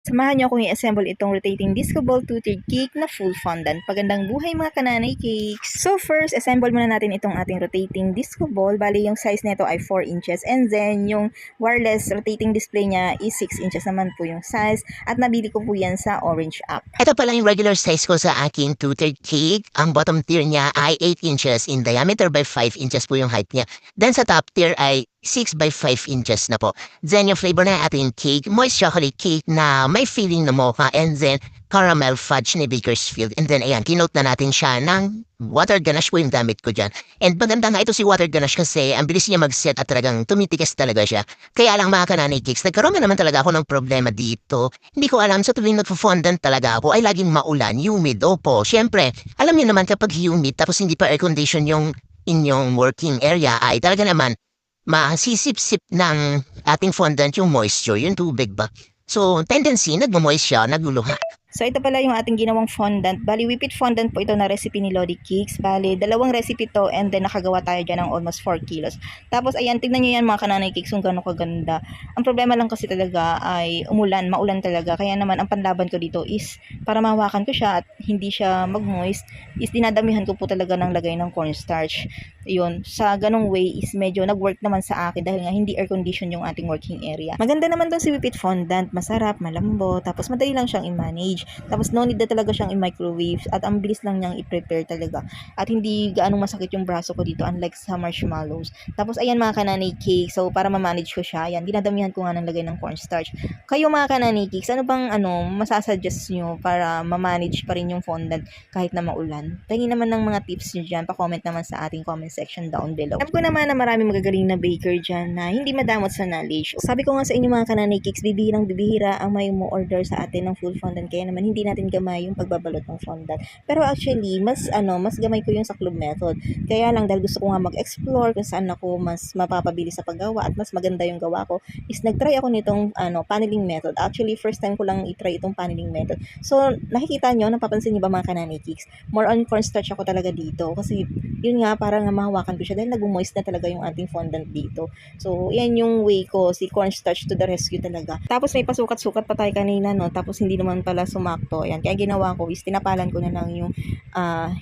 Samahan niyo akong i-assemble itong rotating disco ball toothpick cake na full fondant. Pagandang buhay mga kananay cakes! So first, assemble muna natin itong ating rotating disco ball. Bali yung size nito ay 4 inches and then yung wireless rotating display niya is 6 inches naman po yung size at nabili ko po yan sa Orange App. Ito pala yung regular size ko sa aking two-third cake. Ang bottom tier niya ay 8 inches in diameter by 5 inches po yung height niya. Then sa top tier ay 6 by 5 inches na po. Then yung flavor na ating cake, moist chocolate cake na may feeling na mocha and then caramel fudge ni Bakersfield. And then ayan, kinote na natin siya ng water ganache po yung gamit ko dyan. And maganda nga ito si water ganache kasi ang bilis niya mag-set at talagang tumitigas talaga siya. Kaya lang mga kananay cakes, nagkaroon na naman talaga ako ng problema dito. Hindi ko alam sa tuwing nagpo-fondant talaga ako ay laging maulan, humid. Opo, syempre, alam niyo naman kapag humid tapos hindi pa air condition yung inyong working area ay talaga naman masisip-sip ng ating fondant yung moisture, yung tubig ba. So, tendency, nagmo-moist siya, nagluluha. So ito pala yung ating ginawang fondant. Bali, whipped fondant po ito na recipe ni Lodi Cakes. Bali, dalawang recipe to and then nakagawa tayo dyan ng almost 4 kilos. Tapos ayan, tignan nyo yan mga kananay cakes kung gano'ng kaganda. Ang problema lang kasi talaga ay maulan talaga. Kaya naman ang panlaban ko dito is para mahawakan ko siya at hindi siya mag-moist, is dinadamihan ko po talaga ng lagay ng cornstarch. Yun, sa ganong way is medyo nag-work naman sa akin dahil nga hindi air condition yung ating working area. Maganda naman tong si whipped fondant, masarap, malambot, tapos madali lang siyang i-manage. Tapos no need na talaga siyang i-microwave at ang bilis lang niyang i-prepare talaga. At hindi gaanong masakit yung braso ko dito unlike sa marshmallows. Tapos ayan mga kananay cake, so para ma-manage ko siya, ayan, dinadamihan ko nga ng lagay ng cornstarch. Kayo mga kananay cakes, ano bang masasuggest nyo para ma-manage pa rin yung fondant kahit na maulan? Tingin naman ng mga tips nyo dyan, pa-comment naman sa ating comment section down below. Alam ko naman na marami magagaling na baker dyan na hindi madamot sa knowledge. Sabi ko nga sa inyo mga kananay cakes, bibihirang-bibihira ang may mo-order sa atin ng full fondant, kaya naman hindi natin gamay yung pagbabalot ng fondant. Pero actually, mas gamay ko yung sa club method. Kaya lang dahil gusto ko nga mag-explore kung saan ako mas mapapabili sa paggawa at mas maganda yung gawa ko, is nag-try ako nitong paneling method. Actually, first time ko lang i-try itong paneling method. So, nakikita nyo, napapansin nyo ba mga kananay cakes? More on cornstarch ako talaga dito kasi yun nga, parang mahawakan ko siya dahil nag-moist na talaga yung ating fondant dito. So, yan yung way ko, si cornstarch to the rescue talaga. Tapos may pasukat-sukat pa tayo kanina, no? Tapos hindi naman pala sumakto. Ayan, kaya ginawa ko is tinapalan ko na lang yung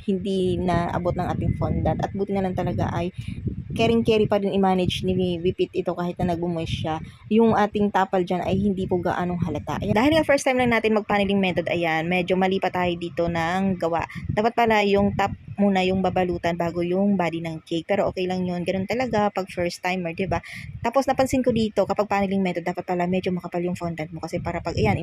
hindi na abot ng ating fondant. At buti na lang talaga ay carry pa din i-manage ni Wipit ito kahit na nag-moist siya. Yung ating tapal dyan ay hindi po gaanong halata. Ayan. Dahil nga first time lang natin mag-paneling method, ayan, medyo mali pa tayo dito ng gawa. Dapat pala yung top muna yung babalutan bago yung body ng cake. Pero okay lang yun. Ganun talaga pag first timer, diba? Tapos napansin ko dito, kapag paneling method, dapat pala medyo makapal yung fondant mo kasi para pag, ayan,